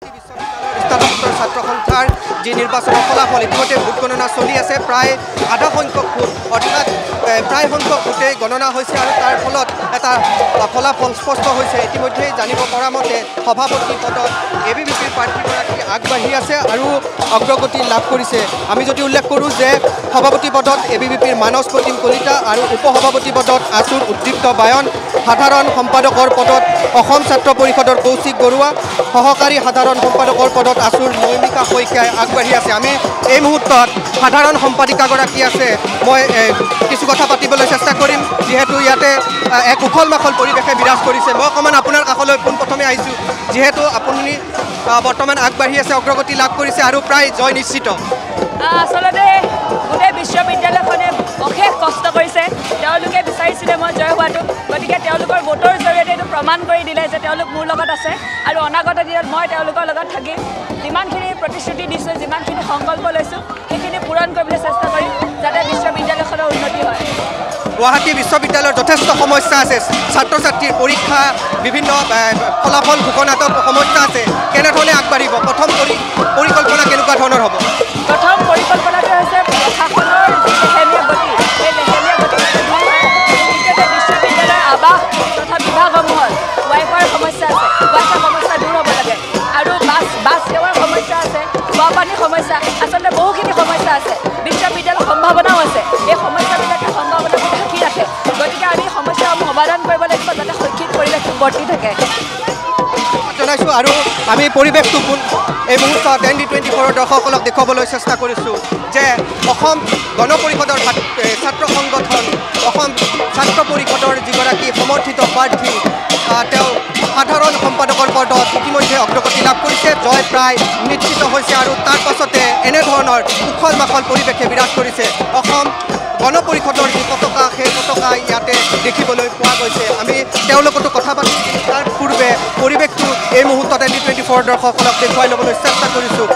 স্নাতকোত্তৰ ছাত্ৰ সন্থাৰ যি নিৰ্বাচনৰ ফলাফল ইতিমধ্যে ভোট গণনা চলি আছে প্ৰায় আধা সংখ্যক ভোট অৰ্থাৎ প্ৰায় সংখ্যক ভোটেই গণনা হৈছে আৰু তাৰ ফলত এটা ফলাফল স্পষ্ট হৈছে ইতিমধ্যে জানিব পৰা মতে সভাপতি পদত এবিভিপিৰ প্ৰাৰ্থীগৰাকী আগবাঢ়ি আছে আৰু অগ্ৰগতি লাভ কৰিছে আমি যদি উল্লেখ কৰোঁ যে সভাপতি পদত এবিভিপিৰ মানস প্ৰতিম কলিতা আৰু উপসভাপতি পদত আছুৰ উদ্দীপ্ত বায়ন সাধাৰণ সম্পাদকৰ পদত অসম ছাত্ৰ পৰিষদৰ কৌশিক বৰুৱা সহকাৰী সাধাৰণ সম্পাদকৰ পদত আছুৰ নৈমিকা শইকীয়াই আগবাঢ়ি আছে আমি এই মুহূৰ্তত সাধাৰণ সম্পাদিকাগৰাকী আছে মই কিছু কথা পাতিবলৈ চেষ্টা কৰিম যিহেতু ইয়াতে এক উখল মাখল পৰিৱেশে বিৰাজ কৰিছে মই অকণমান আপোনাৰ কাষলৈ পোনপ্ৰথমে আহিছোঁ যিহেতু আপুনি বৰ্তমান আগবাঢ়ি আছে অগ্ৰগতি লাভ কৰিছে আৰু প্ৰায় জয় নিশ্চিত আচলতে গোটেই বিশ্ববিদ্যালয়খনে অশেষ কষ্ট কৰিছে তেওঁলোকে বিচাৰিছিলে মই জয় হোৱাটো গতিকে তেওঁলোকৰ ভোটৰ জৰিয়তে এইটো প্ৰমাণ কৰি দিলে যে তেওঁলোক মোৰ লগত আছে আৰু অনাগত দিনত মই তেওঁলোকৰ লগত থাকিম যিমানখিনি প্ৰতিশ্ৰুতি দিছোঁ যিমানখিনি সংকল্প লৈছোঁ সেইখিনি পূৰণ কৰিবলৈ চেষ্টা কৰিম যাতে বিশ্ববিদ্যালয়খনৰ উন্নতি হয় গুৱাহাটী বিশ্ববিদ্যালয়ৰ যথেষ্ট সমস্যা আছে ছাত্ৰ ছাত্ৰীৰ পৰীক্ষা বিভিন্ন ফলাফল ঘোষণাত সমস্যা আছে কেনেধৰণে আগবাঢ়িব প্ৰথম পৰিকল্পনা কেনেকুৱা ধৰণৰ হ'ব প্ৰথম পৰিকল্পনাটো হৈছে প্ৰশাসনৰ যি লেহেমীয়া গতি সেই লেহেমীয়া গতি দ্বিতীয়তে বিশ্ববিদ্যালয়ৰ আৱাস তথা বিভাগসমূহত ৱাইফাইৰ সমস্যা আছে ৱাইফাইৰ সমস্যা দূৰ হ'ব লাগে আৰু বাছ সেৱাৰ সমস্যা আছে খোৱা পানীৰ সমস্যা আচলতে বহুখিনি সমস্যা আছে বিশ্ববিদ্যালয়ৰ সম্ভাৱনাও আছে এই সমস্যাবিলাকে সম্ভাৱনাবোৰ ঢাকি ৰাখে গতিকে আমি সমস্যাসমূহ সমাধান কৰিব লাগিব যাতে শৈক্ষিক পৰিৱেশটো বৰ্তি থাকে জনাইছোঁ আৰু আমি পৰিৱেশটো এই মুহূৰ্তত ND24 দৰ্শকসকলক দেখুৱাবলৈ চেষ্টা কৰিছোঁ যে অসম গণ পৰিষদৰ ছাত্ৰ সংগঠন অসম ছাত্ৰ পৰিষদৰ যিগৰাকী সমৰ্থিত প্ৰাৰ্থী তেওঁ সাধাৰণ সম্পাদকৰ পদত ইতিমধ্যে অগ্ৰগতি লাভ কৰিছে জয় প্ৰায় নিশ্চিত হৈছে আৰু তাৰ পাছতে এনেধৰণৰ উখল মাখল পৰিৱেশে বিৰাজ কৰিছে অসম গণ পৰিষদৰ যি পতাকা সেই পতাকা ইয়াতে দেখিবলৈ পোৱা গৈছে আমি তেওঁলোকতো কথা পাতি তাৰ পূৰ্বে পৰিৱেশটো এই মুহূৰ্তত ND24 দৰ্শকসকলক দেখুৱাই ল'বলৈ চেষ্টা কৰিছোঁ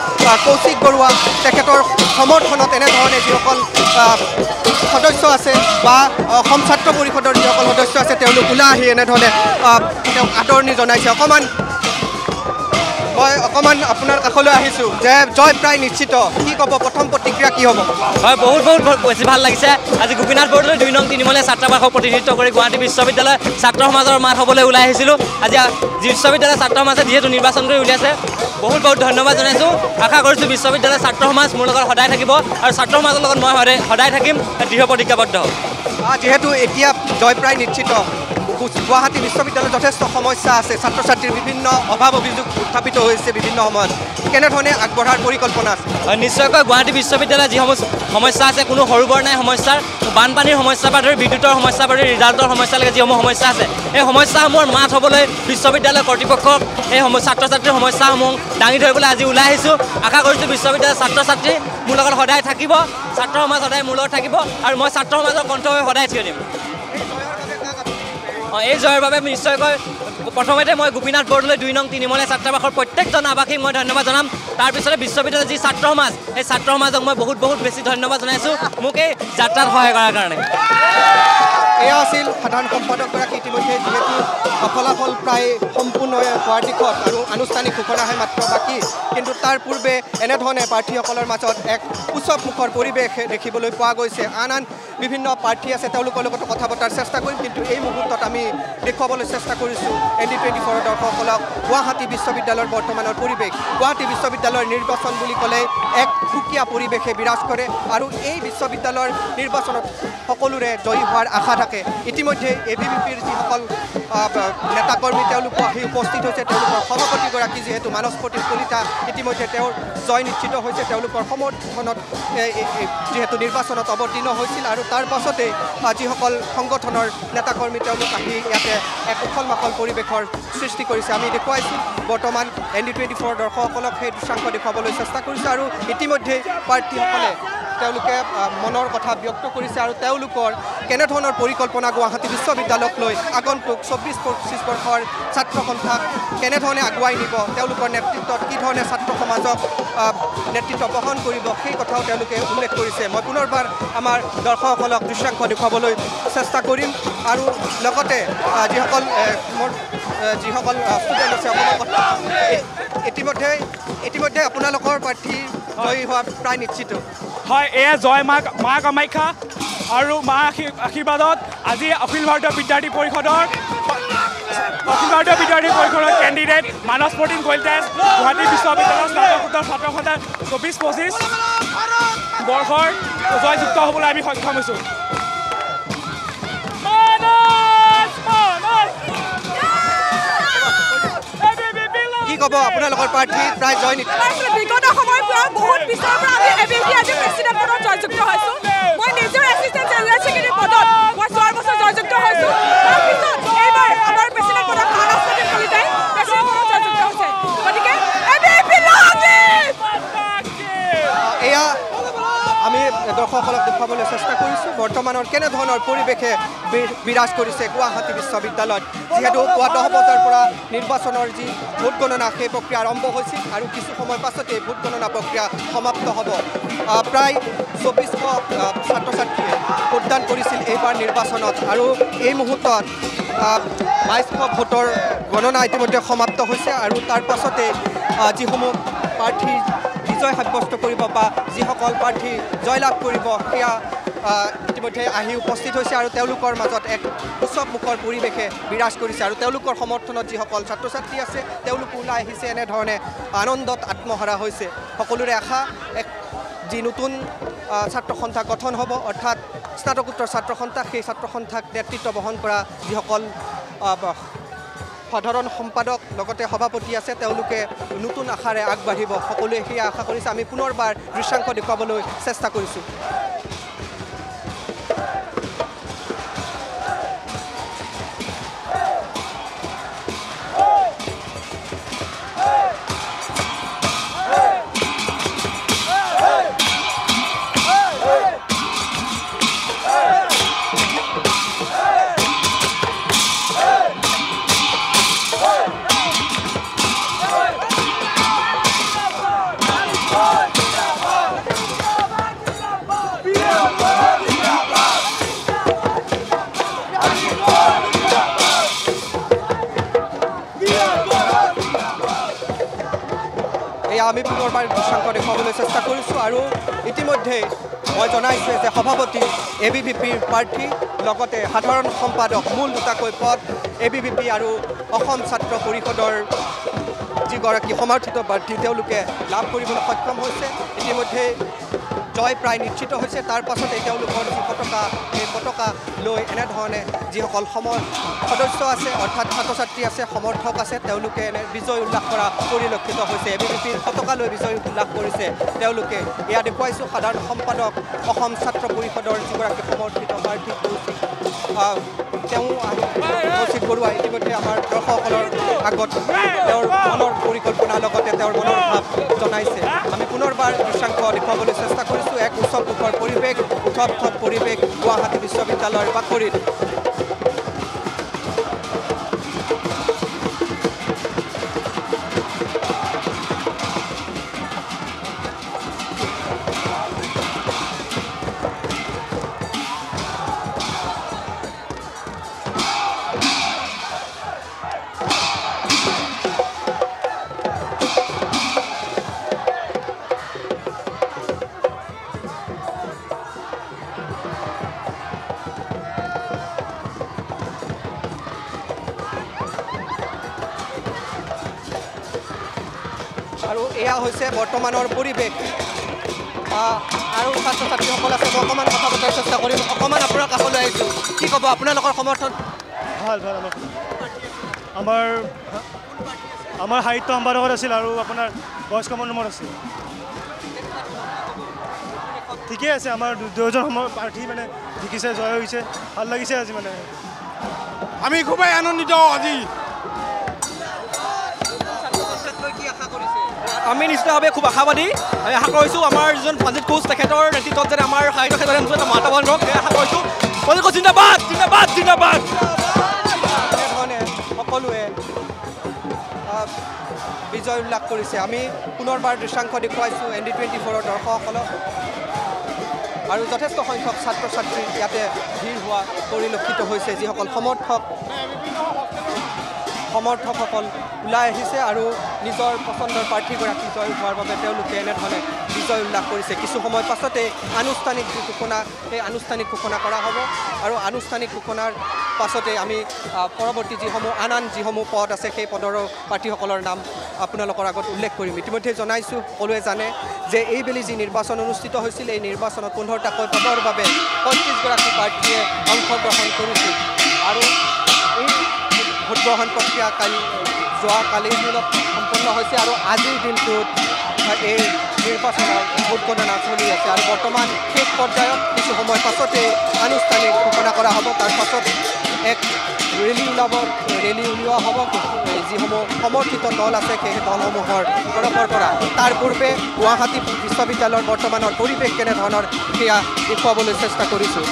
কৌশিক বৰুৱা তেখেতৰ সমৰ্থনত এনেধৰণে যিসকল সদস্য আছে বা অসম ছাত্ৰ পৰিষদৰ যিসকল সদস্য আছে তেওঁলোক ওলাই আহি এনেধৰণে তেওঁক আদৰণি জনাইছে মই অকণমান আপোনাৰ কাষলৈ আহিছোঁ যে জয় প্ৰায় নিশ্চিত কি ক'ব প্ৰথম প্ৰতিক্ৰিয়া কি হ'ব হয় বহুত বেছি ভাল লাগিছে আজি গোপীনাথ বৰদলৈ 2 নং তিনিমলীয়া ছাত্ৰাবাসক প্ৰতিনিধিত্ব কৰি গুৱাহাটী বিশ্ববিদ্যালয় ছাত্ৰ সমাজৰ মাত হ'বলৈ ওলাই আহিছিলোঁ আজি বিশ্ববিদ্যালয়ৰ ছাত্ৰ সমাজে যিহেতু নিৰ্বাচন কৰি উলিয়াইছে বহুত ধন্যবাদ জনাইছোঁ আশা কৰিছোঁ বিশ্ববিদ্যালয়ৰ ছাত্ৰ সমাজ মোৰ লগত সদায় থাকিব আৰু ছাত্ৰ সমাজৰ লগত মই সদায় থাকিম দৃঢ় প্ৰতিজ্ঞাবদ্ধ যিহেতু এতিয়া জয় প্ৰায় নিশ্চিত গুৱাহাটী বিশ্ববিদ্যালয়ত যথেষ্ট সমস্যা আছে ছাত্ৰ ছাত্ৰীৰ বিভিন্ন অভাৱ অভিযোগ উত্থাপিত হৈছে বিভিন্ন সময়ত কেনেধৰণে আগবঢ়াৰ পৰিকল্পনা আছে নিশ্চয়কৈ গুৱাহাটী বিশ্ববিদ্যালয়ৰ যিসমূহ সমস্যা আছে কোনো সৰু বৰ নাই সমস্যাৰ বানপানীৰ সমস্যাৰ পৰা ধৰি বিদ্যুতৰ সমস্যাৰ পৰা ধৰি ৰিজাল্টৰ সমস্যালৈকে যিসমূহ সমস্যা আছে এই সমস্যাসমূহৰ মাত হ'বলৈ বিশ্ববিদ্যালয় কৰ্তৃপক্ষক এই ছাত্ৰ ছাত্ৰীৰ সমস্যাসমূহ দাঙি ধৰিবলৈ আজি ওলাই আহিছোঁ আশা কৰিছোঁ বিশ্ববিদ্যালয়ৰ ছাত্ৰ ছাত্ৰী মোৰ লগত সদায় থাকিব ছাত্ৰ সমাজ সদায় মোৰ লগত থাকিব আৰু মই ছাত্ৰ সমাজৰ কণ্ঠ হৈ সদায় থিয় দিম এই জয়ৰ বাবে নিশ্চয়কৈ প্ৰথমতে মই গোপীনাথ বৰদলৈ 2 নং তিনিমলীয়া ছাত্ৰাবাসৰ প্ৰত্যেকজন আৱাসীক মই ধন্যবাদ জনাম তাৰপিছতে বিশ্ববিদ্যালয়ৰ যি ছাত্ৰ সমাজ এই ছাত্ৰ সমাজক মই বহুত বেছি ধন্যবাদ জনাইছোঁ মোক এই যাত্ৰাত সহায় কৰাৰ কাৰণে এয়া আছিল সাধাৰণ সম্পাদকগৰাকী ইতিমধ্যে যিহেতু ফলাফল প্ৰায় সম্পূৰ্ণ হোৱাৰ দিশত আৰু আনুষ্ঠানিক ঘোষণাহে মাত্ৰ বাকী কিন্তু তাৰ পূৰ্বে এনেধৰণে প্ৰাৰ্থীসকলৰ মাজত এক উৎসৱ মুখৰ পৰিৱেশ দেখিবলৈ পোৱা গৈছে আন বিভিন্ন প্ৰাৰ্থী আছে তেওঁলোকৰ লগতো কথা পতাৰ চেষ্টা কৰিম কিন্তু এই মুহূৰ্তত আমি দেখুৱাবলৈ চেষ্টা কৰিছোঁ ND24 দৰ্শকসকলক গুৱাহাটী বিশ্ববিদ্যালয়ৰ বৰ্তমানৰ পৰিৱেশ গুৱাহাটী বিশ্ববিদ্যালয়ৰ নিৰ্বাচন বুলি ক'লে এক সুকীয়া পৰিৱেশে বিৰাজ কৰে আৰু এই বিশ্ববিদ্যালয়ৰ নিৰ্বাচনত সকলোৰে জয়ী হোৱাৰ আশা থাকে ইতিমধ্যে এবিভিপিৰ যিসকল নেতাকৰ্মী তেওঁলোকো আহি উপস্থিত হৈছে তেওঁলোকৰ সভাপতিগৰাকী যিহেতু মানস প্ৰতিম কলিতা ইতিমধ্যে তেওঁৰ জয় নিশ্চিত হৈছে তেওঁলোকৰ সমৰ্থনত যিহেতু নিৰ্বাচনত অৱতীৰ্ণ হৈছিল আৰু তাৰ পাছতে যিসকল সংগঠনৰ নেতাকৰ্মী তেওঁলোক আহি ইয়াতে এক উখল মাখল পৰিৱেশৰ সৃষ্টি কৰিছে আমি দেখুৱাইছোঁ বৰ্তমান ND24 দৰ্শকসকলক সেই দৃশ্যাংশ দেখুৱাবলৈ চেষ্টা কৰিছোঁ আৰু ইতিমধ্যে প্ৰাৰ্থীসকলে তেওঁলোকে মনৰ কথা ব্যক্ত কৰিছে আৰু তেওঁলোকৰ কেনেধৰণৰ পৰিকল্পনা গুৱাহাটী বিশ্ববিদ্যালয়ক লৈ আগন্তুক 24-25 বৰ্ষৰ ছাত্ৰ সন্থাক কেনেধৰণে আগুৱাই নিব তেওঁলোকৰ নেতৃত্বত কি ধৰণে ছাত্ৰ সমাজক নেতৃত্ব বহন কৰিব সেই কথাও তেওঁলোকে উল্লেখ কৰিছে মই পুনৰবাৰ আমাৰ দৰ্শকসকলক দৃশ্যাংশ দেখুৱাবলৈ চেষ্টা কৰিম আৰু লগতে যিসকল ষ্টুডেণ্ট আছে ইতিমধ্যে আপোনালোকৰ প্ৰাৰ্থী জয়ী হোৱা প্ৰায় নিশ্চিত হয় এয়া জয় মা কামাখ্যা আৰু মা আশীৰ্বাদত আজি অখিল ভাৰতীয় বিদ্যাৰ্থী পৰিষদৰ কেণ্ডিডেট মানস প্ৰতীম কলিতাই গুৱাহাটী বিশ্ববিদ্যালয়ৰ স্নাতকোত্তৰ ছাত্ৰ সন্থাৰ 24-25 বৰ্ষৰ জয়যুক্ত হ'বলৈ আমি সক্ষম হৈছোঁ কি ক'ব আপোনালোকৰ প্ৰাৰ্থী প্ৰায় জয় বিগত সময়ৰ পৰা বহুত পিছৰ পৰা আমি এবিপি আজি প্ৰেচিডেণ্ট পদত জয়যুক্ত হৈছোঁ মই নিজৰ এছিষ্টেণ্ট জেনেৰেল ছেক্ৰেটাৰী পদত মই 4 বছৰ জয়যুক্ত হৈছোঁ তাৰপিছত এইবাৰ আমাৰ প্ৰেচিডেণ্ট পদত মানস প্ৰতীম কলিতাই প্ৰেচিডেণ্ট পদত জয়যুক্ত হৈছে গতিকে এবিপি এয়া আমি দৰ্শকসকলক দেখুৱাবলৈ চেষ্টা কৰিছোঁ বৰ্তমানৰ কেনেধৰণৰ পৰিৱেশে বিৰাজ কৰিছে গুৱাহাটী বিশ্ববিদ্যালয়ত যিহেতু পুৱা 10 বজাৰ পৰা নিৰ্বাচনৰ যি ভোট গণনা সেই প্ৰক্ৰিয়া আৰম্ভ হৈছিল আৰু কিছু সময় পাছতে ভোট গণনা প্ৰক্ৰিয়া সমাপ্ত হ'ব প্ৰায় 2400 ছাত্ৰ ছাত্ৰীয়ে ভোটদান কৰিছিল এইবাৰ নিৰ্বাচনত আৰু এই মুহূৰ্তত 2200 ভোটৰ গণনা ইতিমধ্যে সমাপ্ত হৈছে আৰু তাৰ পাছতে যিসমূহ প্ৰাৰ্থী বিজয় সাব্যস্ত কৰিব বা যিসকল প্ৰাৰ্থী জয়লাভ কৰিব সেয়া ইতিমধ্যে আহি উপস্থিত হৈছে আৰু তেওঁলোকৰ মাজত এক উৎসৱমুখৰ পৰিৱেশে বিৰাজ কৰিছে আৰু তেওঁলোকৰ সমৰ্থনত যিসকল ছাত্ৰ ছাত্ৰী আছে তেওঁলোকো ওলাই আহিছে এনেধৰণে আনন্দত আত্মহাৰা হৈছে সকলোৰে আশা এক যি নতুন ছাত্ৰ সন্থা গঠন হ'ব অৰ্থাৎ স্নাতকোত্তৰ ছাত্ৰ সন্থা সেই ছাত্ৰ সন্থাক নেতৃত্ব বহন কৰা যিসকল সাধাৰণ সম্পাদক লগতে সভাপতি আছে তেওঁলোকে নতুন আশাৰে আগবাঢ়িব সকলোৱে সেয়া আশা কৰিছে আমি পুনৰবাৰ দৃশ্যাংশ দেখুৱাবলৈ চেষ্টা কৰিছোঁ আমি পুনৰবাৰ দৃশ্যাংশ দেখুৱাবলৈ চেষ্টা কৰিছোঁ আৰু ইতিমধ্যে মই জনাইছোঁ যে সভাপতি এবিভিপিৰ প্ৰাৰ্থী লগতে সাধাৰণ সম্পাদক মূল দুটাকৈ পদ এবিভিপি আৰু অসম ছাত্ৰ পৰিষদৰ যিগৰাকী সমৰ্থিত প্ৰাৰ্থী তেওঁলোকে লাভ কৰিবলৈ সক্ষম হৈছে ইতিমধ্যে জয় প্ৰায় নিশ্চিত হৈছে তাৰ পাছতে তেওঁলোকৰ যি পতাকা সেই পতাকা লৈ এনেধৰণে যিসকল সদস্য আছে অৰ্থাৎ ছাত্ৰ ছাত্ৰী আছে সমৰ্থক আছে তেওঁলোকে এনে বিজয় উল্লাস কৰা পৰিলক্ষিত হৈছে এবিভিপিৰ পতাকা লৈ বিজয় উল্লাস কৰিছে তেওঁলোকে এয়া দেখুৱাইছোঁ সাধাৰণ সম্পাদক অসম ছাত্ৰ পৰিষদৰ যিগৰাকী সমৰ্থিত প্ৰাৰ্থী কৌশিক বৰুৱা ইতিমধ্যে আমাৰ দৰ্শকসকলৰ আগত তেওঁৰ মনৰ পৰিকল্পনাৰ লগতে তেওঁৰ মনৰ ভাৱ জনাইছে আমি পুনৰবাৰ দৃশ্যাংশ দেখুৱাবলৈ চেষ্টা কৰিছোঁ এক উৎসৱমুখৰ পৰিৱেশ উৎসৱ পৰিৱেশ গুৱাহাটী বিশ্ববিদ্যালয়ৰ বাকৰিত আৰু এয়া হৈছে বৰ্তমানৰ পৰিৱেশ আৰু ছাত্ৰ ছাত্ৰীসকল আছে মই অকণমান কথা পতাৰ চেষ্টা কৰিম অকণমান আপোনাৰ কাষলৈ আহিছোঁ কি ক'ব আপোনালোকৰ সমৰ্থন ভাল আমাৰ সাহিত্য সম্পাদকত আছিল আৰু আপোনাৰ বয়স্ক মণ্ডলত আছিল ঠিকে আছে আমাৰ দুজন প্ৰাৰ্থী মানে জিকিছে জয় হৈছে ভাল লাগিছে আজি মানে আমি খুবেই আনন্দিত আজি আমি নিশ্চিতভাৱে খুব আশাবাদী আমি আশা কৰিছোঁ আমাৰ যিজন সঞ্জিত কোচ তেখেতৰ নেতৃত্বত যেন আমাৰ সাহিত্য ক্ষেত্ৰত নতুন এটা বাতাবৰণ হওক আশা কৰিছোঁ কলিকতা জিন্দাবাদ জিন্দাবাদ জিন্দাবাদ এনেধৰণে সকলোৱে বিজয় উল্লাস কৰিছে আমি পুনৰবাৰ দৃশ্যাংশ দেখুৱাইছোঁ ND24 দৰ্শকসকলক আৰু যথেষ্ট সংখ্যক ছাত্ৰ ছাত্ৰী ইয়াতে ভিৰ হোৱা পৰিলক্ষিত হৈছে যিসকল সমৰ্থকসকল ওলাই আহিছে আৰু নিজৰ পচন্দৰ প্ৰাৰ্থীগৰাকী জয় হোৱাৰ বাবে তেওঁলোকে এনেধৰণে বিজয় উল্লাস কৰিছে কিছু সময় পাছতে আনুষ্ঠানিক যি ঘোষণা সেই আনুষ্ঠানিক ঘোষণা কৰা হ'ব আৰু আনুষ্ঠানিক ঘোষণাৰ পাছতে আমি পৰৱৰ্তী যিসমূহ পদ আছে সেই পদৰো প্ৰাৰ্থীসকলৰ নাম আপোনালোকৰ আগত উল্লেখ কৰিম ইতিমধ্যে জনাইছোঁ সকলোৱে জানে যে এইবেলি যি নিৰ্বাচন অনুষ্ঠিত হৈছিল এই নিৰ্বাচনত 15টাকৈ পদৰ বাবে 35গৰাকী প্ৰাৰ্থীয়ে অংশগ্ৰহণ কৰিছিল আৰু এই ভোটগ্ৰহণ প্ৰক্ৰিয়া যোৱাকালিৰ দিনত সম্পন্ন হৈছে আৰু আজিৰ দিনটোত এই নিৰ্বাচনৰ ভোট গণনা চলি আছে আৰু বৰ্তমান শেষ পৰ্যায়ত কিছু সময় পাছতে আনুষ্ঠানিক ঘোষণা কৰা হ'ব তাৰ পাছত এক ৰেলী উলিওৱা হ'ব যিসমূহ সমৰ্থিত দল আছে সেই দলসমূহৰ তৰফৰ পৰা তাৰ পূৰ্বে গুৱাহাটী বিশ্ববিদ্যালয়ৰ বৰ্তমানৰ পৰিৱেশ কেনেধৰণৰ সেয়া দেখুৱাবলৈ চেষ্টা কৰিছোঁ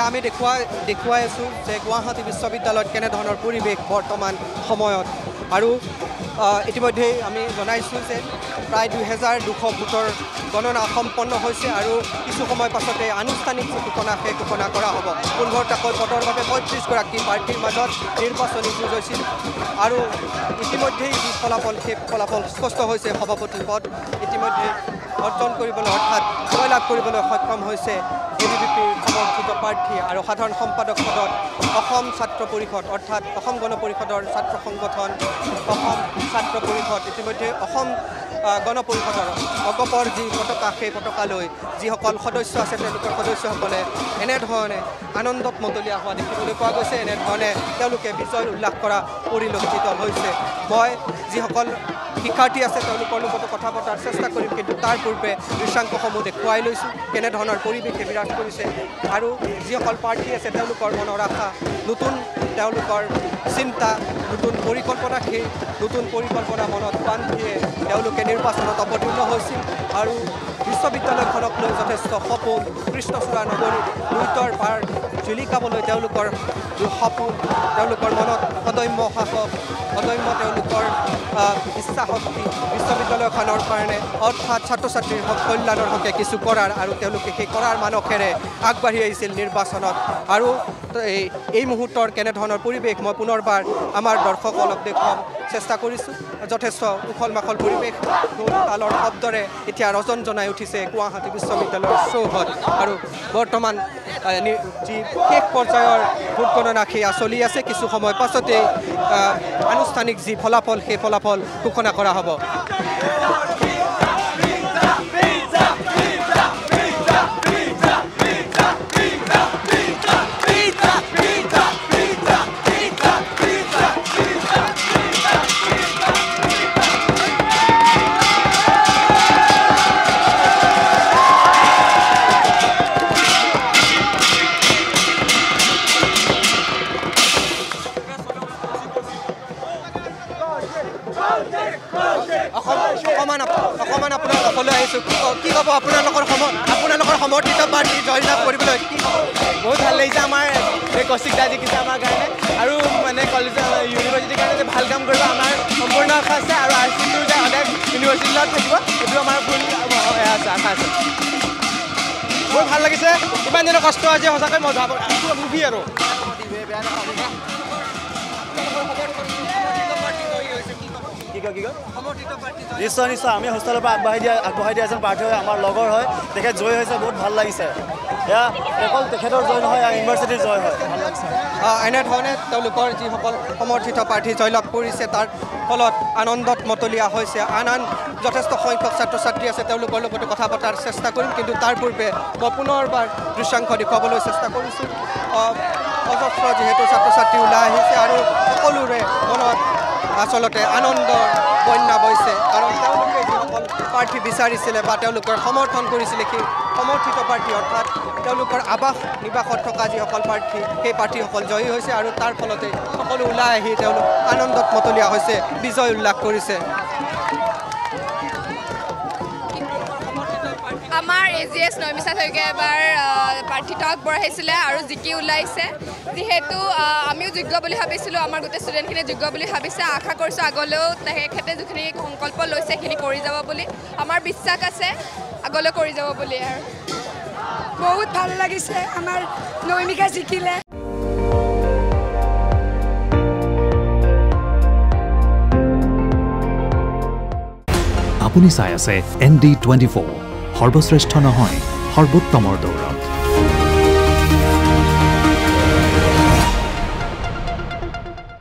আমি দেখুৱাই আছোঁ যে গুৱাহাটী বিশ্ববিদ্যালয়ত কেনেধৰণৰ পৰিৱেশ বৰ্তমান সময়ত আৰু ইতিমধ্যেই আমি জনাইছোঁ যে প্ৰায় 2200 ভোটৰ গণনা সম্পন্ন হৈছে আৰু কিছু সময় পাছতে আনুষ্ঠানিক যি ঘোষণা সেই ঘোষণা কৰা হ'ব 15টাকৈ পদৰ বাবে 35গৰাকী প্ৰাৰ্থীৰ মাজত নিৰ্বাচনী যুঁজ হৈছিল আৰু ইতিমধ্যেই যি ফলাফল সেই ফলাফল স্পষ্ট হৈছে সভাপতি পদ ইতিমধ্যে অৰ্জন কৰিবলৈ অৰ্থাৎ জয়লাভ কৰিবলৈ সক্ষম হৈছে ABVPৰ সমৰ্থিত প্ৰাৰ্থী আৰু সাধাৰণ সম্পাদক পদত অসম ছাত্ৰ পৰিষদ অৰ্থাৎ অসম গণ পৰিষদৰ ছাত্ৰ সংগঠন অসম ছাত্ৰ পৰিষদ ইতিমধ্যে অসম গণ পৰিষদৰ অগপৰ যি পতাকা সেই পতাকালৈ যিসকল সদস্য আছে তেওঁলোকৰ সদস্যসকলে এনেধৰণে আনন্দত মতলীয়া হোৱা দেখিবলৈ পোৱা গৈছে এনেধৰণে তেওঁলোকে বিজয় উল্লাস কৰা পৰিলক্ষিত হৈছে মই যিসকল শিক্ষাৰ্থী আছে তেওঁলোকৰ লগতো কথা পতাৰ চেষ্টা কৰিম কিন্তু তাৰ পূৰ্বে দৃশ্যাংশসমূহ দেখুৱাই লৈছোঁ কেনেধৰণৰ পৰিৱেশে বিৰাট কৰিছে আৰু যিসকল প্ৰাৰ্থী আছে তেওঁলোকৰ মনৰ আশা নতুন তেওঁলোকৰ চিন্তা নতুন পৰিকল্পনা সেই নতুন পৰিকল্পনা মনত বান্ধিয়ে তেওঁলোকে নিৰ্বাচনত অৱতীৰ্ণ হৈছিল আৰু বিশ্ববিদ্যালয়খনক লৈ যথেষ্ট সপোন কৃষ্ণচূড়া নগৰীত লুইতৰ পাৰ জিলিকাবলৈ তেওঁলোকৰ সপোন তেওঁলোকৰ মনত অদম্য সাহস অদম্য তেওঁলোকৰ ইচ্ছা শক্তি বিশ্ববিদ্যালয়খনৰ কাৰণে অৰ্থাৎ ছাত্ৰ ছাত্ৰীৰ কল্যাণৰ হকে কিছু কৰাৰ আৰু তেওঁলোকে সেই কৰাৰ মানসেৰে আগবাঢ়ি আহিছিল নিৰ্বাচনত আৰু এই মুহূৰ্তৰ কেনেধৰণৰ পৰিৱেশ মই পুনৰবাৰ আমাৰ দৰ্শকসকলক দেখুৱাম চেষ্টা কৰিছোঁ যথেষ্ট উখল মাখল পৰিৱেশ তালৰ শব্দৰে এতিয়া ৰজন জনাই উঠিছে গুৱাহাটী বিশ্ববিদ্যালয়ৰ চৌহদ আৰু বৰ্তমান যি শেষ পৰ্যায়ৰ ভোট গণনা সেয়া চলি আছে কিছু সময় পাছতে আনুষ্ঠানিক যি ফলাফল সেই ফলাফল ঘোষণা কৰা হ'ব অকণমান আপোনাৰ কাষলৈ আহিছোঁ কি ক'ব আপোনালোকৰ সমৰ্থিত প্ৰাৰ্থী জয়লাভ কৰিবলৈ কি বহুত ভাল লাগিছে আমাৰ এই কৌশিক দা জিকিছে আমাৰ কাৰণে আৰু মানে কলেজ ইউনিভাৰ্চিটিৰ কাৰণে যে ভাল কাম কৰিব আমাৰ সম্পূৰ্ণ আশা আছে আৰু RCটো যে সদায় ইউনিভাৰ্চিটিৰ লগত থাকিব সেইটো আমাৰ ফুল আশা আছে বহুত ভাল লাগিছে ইমান দিনৰ কষ্ট আজি সঁচাকৈ মজা মুভি আৰু নিশ্চয় নিশ্চয় আমি হোষ্টেলৰ পৰা আগবঢ়াই দিয়া এজন প্ৰাৰ্থী হয় আমাৰ লগৰ হয় তেখেত জয় হৈছে বহুত ভাল লাগিছে এয়া অকল তেখেতৰ জয় নহয় ইউনিভাৰ্চিটিৰ জয় হয় ভাল লাগিছে এনেধৰণে তেওঁলোকৰ যিসকল সমৰ্থিত প্ৰাৰ্থী জয়লাভ কৰিছে তাৰ ফলত আনন্দত মতলীয়া হৈছে আন যথেষ্ট সংখ্যক ছাত্ৰ ছাত্ৰী আছে তেওঁলোকৰ লগতো কথা পতাৰ চেষ্টা কৰিম কিন্তু তাৰ পূৰ্বে মই পুনৰবাৰ দৃশ্যাংশ দেখুৱাবলৈ চেষ্টা কৰিছোঁ অজস্ৰ যিহেতু ছাত্ৰ ছাত্ৰী ওলাই আহিছে আৰু সকলোৰে মনত আচলতে আনন্দৰ বন্যা বৈছে কাৰণ তেওঁলোকে যিসকল প্ৰাৰ্থী বিচাৰিছিলে বা তেওঁলোকৰ সমৰ্থন কৰিছিলে সেই সমৰ্থিত প্ৰাৰ্থী অৰ্থাৎ তেওঁলোকৰ আৱাস নিবাসত থকা যিসকল প্ৰাৰ্থী সেই প্ৰাৰ্থীসকল জয়ী হৈছে আৰু তাৰ ফলতে সকলো ওলাই আহি তেওঁলোক আনন্দত মতলীয়া হৈছে বিজয় উল্লাস কৰিছে আমাৰ AGS নৈমিষা শইকীয়াই এবাৰ প্ৰাৰ্থিত্ব আগবঢ়াইছিলে আৰু জিকি ওলাইছে যিহেতু আমিও যোগ্য বুলি ভাবিছিলোঁ আমাৰ গোটেই ষ্টুডেণ্টখিনি যোগ্য বুলি ভাবিছে আশা কৰিছোঁ আগলৈও তেখেতে যিখিনি সংকল্প লৈছে সেইখিনি কৰি যাব বুলি আমাৰ বিশ্বাস আছে আগলৈ কৰি যাব বুলি আৰু বহুত ভাল লাগিছে আমাৰ নৈমিষা জিকিলে আপুনি চাই আছে ND24 সৰ্বশ্ৰেষ্ঠ নহয় সৰ্বোত্তমৰ দৌৰ